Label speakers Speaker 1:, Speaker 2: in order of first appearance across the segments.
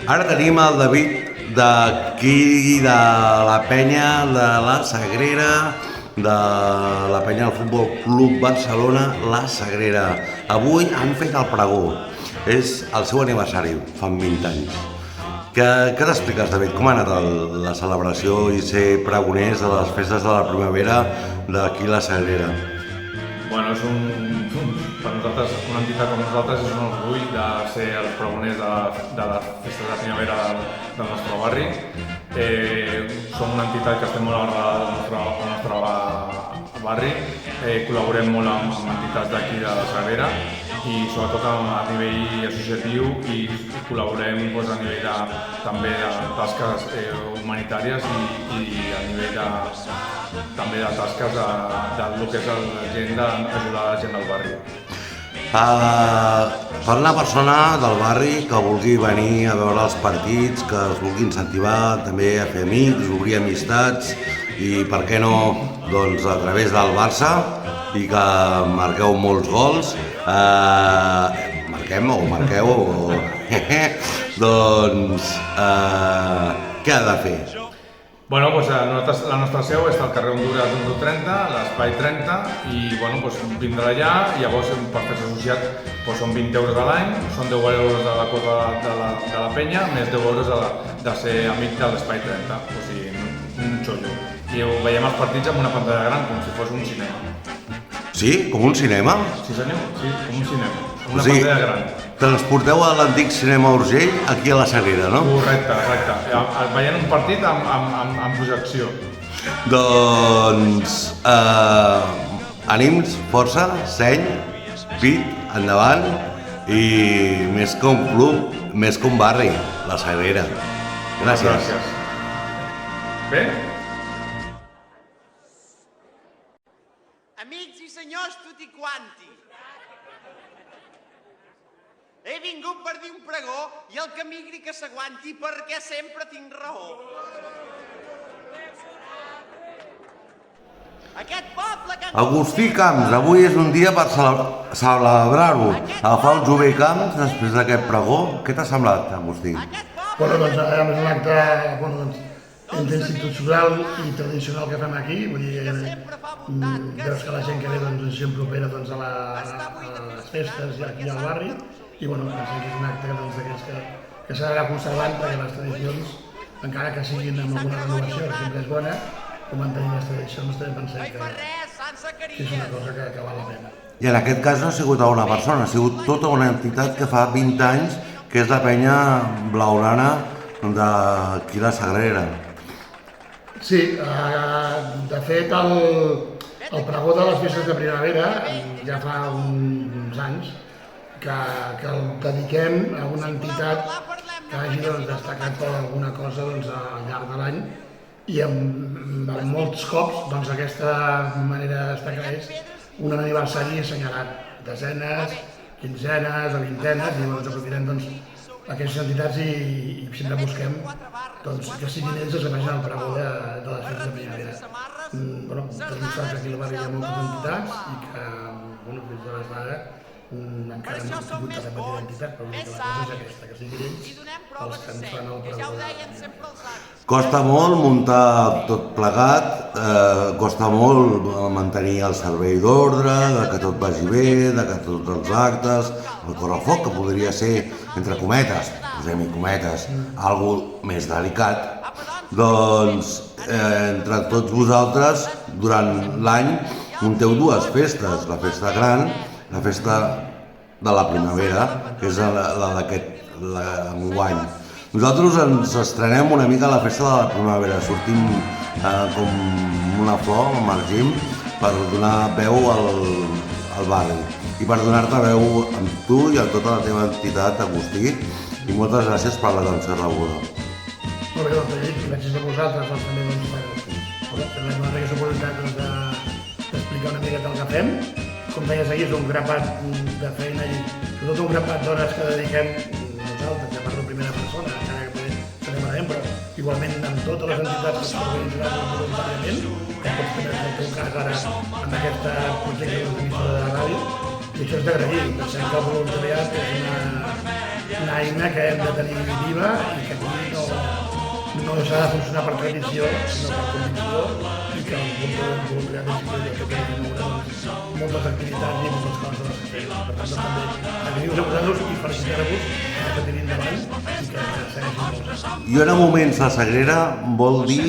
Speaker 1: Ara tenim el David d'aquí de la penya de la Sagrera, de la penya del Futbol Club Barcelona, la Sagrera. Avui han fet el pregó, és el seu aniversari, fan 20 anys. Què t'expliques, David? Com ha anat la celebració i ser pregoners de les festes de la primavera d'aquí la Sagrera?
Speaker 2: Bueno, per nosaltres, una entitat com nosaltres, és un orgull de ser els pregoners de les festes de primavera del nostre barri. Som una entitat que estem molt arrelada al nostre barri, col·laborem molt amb entitats d'aquí de la Sagrera i sobretot a nivell associatiu i col·laborem a nivell també de tasques humanitàries i a nivell també de tasques del que és ajudar la gent del barri.
Speaker 1: Per una persona del barri que vulgui venir a veure els partits, que es vulgui incentivar també a fer amics, obrir amistats i per què no, doncs a través del Barça i que marqueu molts gols, marqueu doncs què ha de fer?
Speaker 2: Bueno, la nostra seu està al carrer Hondures número 30, l'espai 30, i vindrà allà, i llavors per fer-se associat són 20 euros a l'any, són 10 euros de la quota de la penya, més 10 euros de ser amic de l'espai 30, o sigui, un xollo. I veiem els partits amb una pantalla gran, com si fos un cinema.
Speaker 1: Sí? Com un cinema?
Speaker 2: Sí senyor, sí, com un cinema, amb una pantalla gran.
Speaker 1: Transporteu a l'antic cinema Urgell aquí a la Sagrera, no?
Speaker 2: Correcte. Veient un partit amb projecció.
Speaker 1: Doncs ànims, força, seny, pit, endavant i més que un club, més que un barri, la Sagrera. Gràcies.
Speaker 2: Bé?
Speaker 3: Amics i senyors tutti quanti, he vingut per dir un pregó i el que migri que s'aguanti perquè sempre tinc raó. Aquest poble que...
Speaker 1: Agustí Camps, avui és un dia per celebrar-ho. Agafar el Jové Camps després d'aquest pregó. Què t'ha semblat, Agustí?
Speaker 4: Bueno, doncs és un acte institucional i tradicional que fem aquí. Vull dir, veus que la gent que ve és gent propera a les festes i aquí al barri. I bueno, pensem que és un acte que s'ha d'anar conservant perquè les tradicions, encara que siguin amb alguna renovació, sempre és bona, com mantenir les tradicions també pensem que és una cosa que val la pena.
Speaker 1: I en aquest cas no ha sigut una persona, ha sigut tota una entitat que fa 20 anys que és la penya blaugrana d'aquí la Sagrera.
Speaker 4: Sí, de fet el pregó de les festes de primavera ja fa uns anys que el dediquem a una entitat que hagi destacat per alguna cosa al llarg de l'any i molts cops aquesta manera de destacar és un aniversari assenyalat, desenes, quinzenes o vintenes, i aprofitem aquestes entitats i sempre busquem que siguin ells els que facin el pregó de les festes de primavera. Demostrar que aquí al barri hi ha moltes entitats i que fins a l'ara encara no hem tingut de repetir l'entitat, però la cosa és aquesta, que siguin ells els que ens fan el pregó.
Speaker 1: Costa molt muntar tot plegat, costa molt mantenir el servei d'ordre, que tot vagi bé, que tots els actes, el correfoc, que podria ser, entre cometes, posem-hi cometes, algo més delicat, doncs entre tots vosaltres, durant l'any, munteu dues festes, la festa gran, la festa de la primavera, que és la d'aquest enguany. Nosaltres ens estrenem una mica a la festa de la primavera, sortim com una flor, emergim, per donar veu al barri i per donar-te veu amb tu i amb tota la teva entitat, Agustí, i moltes gràcies per l'atenció rebuda.
Speaker 4: Molt bé, gràcies a vosaltres per donar aquesta oportunitat d'explicar una miqueta el que fem. Com deies aquí, és un grapat de feina i sobretot un grapat d'hores que dediquem nosaltres, ja parlo en primera persona, encara que podem ser malament, però igualment amb totes les entitats que s'organitzen voluntàriament, com pots tenir el teu cas ara amb aquest projecte d'emissora de la ràdio, i això és d'agrair. Pensem que el voluntariat una eina que hem de tenir viva i que no s'ha de funcionar per tradició, sinó per convicció, i que el voluntariat és que moltes activitats i moltes coses. Per tant, també agraïu-vos a vosaltres i felicitar-vos que teniu endavant i que segueixin molts.
Speaker 1: I en moments de Sagrera vol dir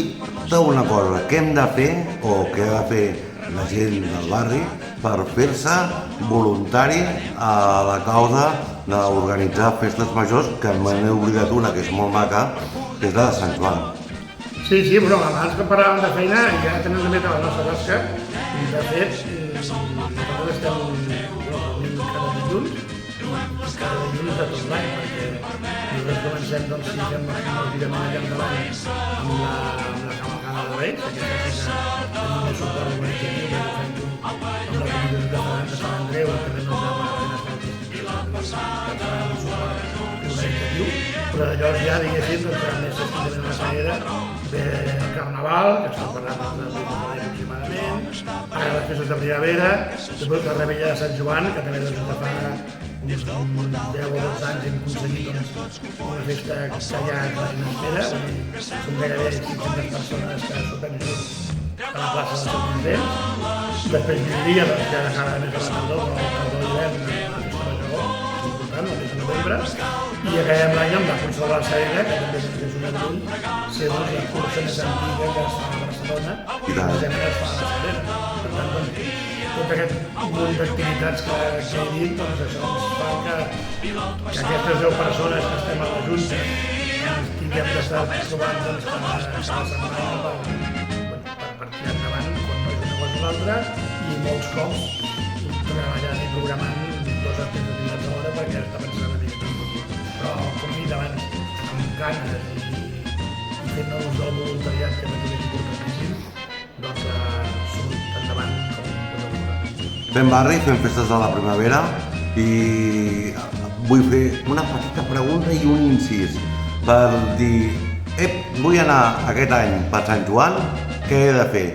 Speaker 1: una cosa, què hem de fer o què ha de fer la gent del barri per fer-se voluntari a la causa d'organitzar festes majors, que me n'he oblidat una que és molt maca, que és la de Sant Joan.
Speaker 4: Sí, però abans que parlàvem de feina ja tenim també la nostra tasca. De fet, nosaltres estem reunint cada dilluns de tot l'any, perquè nosaltres comencem, doncs, si fem lògicament allà endavant amb la cavalcada de Reis, aquesta sí que tenim el suport organitzatiu que fem amb la comunitat de Sant Andreu, que també ens ha però llavors ja, diguéssim, doncs, més estrictament una Sagrera de Carnaval, que estem parlant aproximadament, ara les festes de primavera, després la Rebella de Sant Joan, que també des de fa uns 10 o 12 anys hem aconseguit una festa que ja és la espera, són gairebé 500 persones que surten junts a la plaça de Sant Vicenç. Després diria que de cara a més a la tardor, però el tardor d'hivern, la festa major, important, el mes de novembre, i acabem l'any amb la Cursa de la Sagrera, que també és un orgull, ser la cursa més antiga que es fa a Barcelona i que sempre es fa a la Sagrera. Per tant, tot aquest munt d'activitats que he dit, doncs això ens fa que aquestes 10 persones que estem a la Junta tinguem d'estar trobant cada setmana per tirar endavant quan no és una cosa o l'altra i molts cops treballant i programant 2 activitats a l'hora perquè està pensant en ells. Però, com he dit abans, amb ganes i fent ús del voluntariat, que també és importantíssim, doncs surt endavant com
Speaker 1: Fem barri, fem festes de la primavera i vull fer una petita pregunta i un incís per dir, vull anar aquest any per Sant Joan, què he de fer?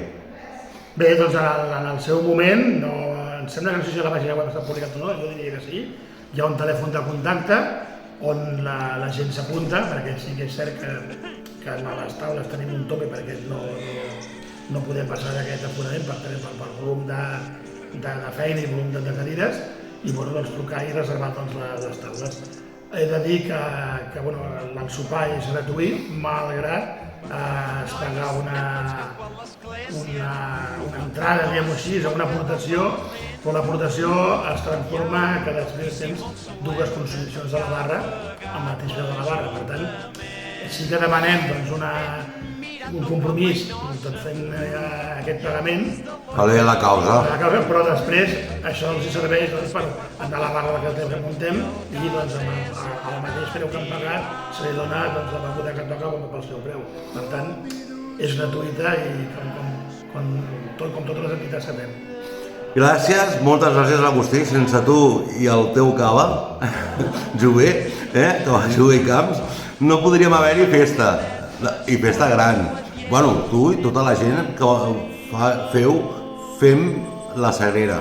Speaker 4: Bé, doncs en el seu moment, em sembla que no sé si la pàgina web està publicat o no, jo diria que sí, hi ha un telèfon de contacte on la gent s'apunta, perquè sí que és cert que a les taules tenim un tope perquè no podem passar d'aquest aforament per volum de feina i volum de cadires i doncs trucar i reservar les taules. He de dir que el sopar és gratuït, malgrat es paga una entrada, diguem-ho així, una aportació, però l'aportació es transforma que després tens 2 consumicions de la barra amb la mateixa de la barra. Per tant, sí que demanem un compromís tot fent aquest pagament
Speaker 1: Per la causa.
Speaker 4: Però després això els serveix per anar a la barra que muntem i a la mateix preu que han pagat se li dona la beguda que toca pel seu preu. Per tant, és gratuïta i com totes les entitats que fem.
Speaker 1: Gràcies, moltes gràcies Agustí, sense tu i el teu cava, Jover, Jover i Camps, no podríem haver-hi festa, i festa gran. Bueno, tu i tota la gent que fem la Sagrera.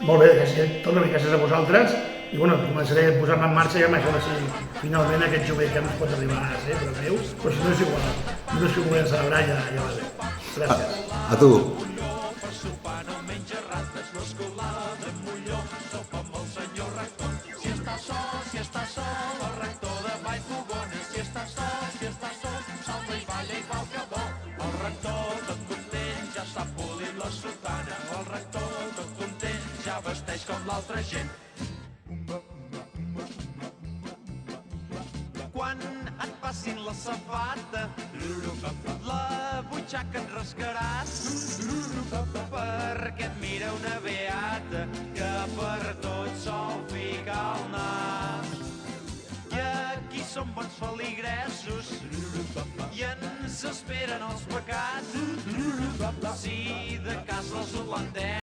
Speaker 4: Molt bé, gràcies a vosaltres i començaré a posar-me en marxa i amb això si finalment aquest Jover i Camps pot arribar a ser, però si no és igual, no és que ho volem celebrar ja va bé. Gràcies.
Speaker 1: A tu.
Speaker 3: Vesteix com l'altra gent. Quan et passin la safata, la butxaca et rascaràs, perquè et mira una beata que per tot sol fica el nas. I aquí som bons feligresos i ens esperen els pecats si de cas els holandesos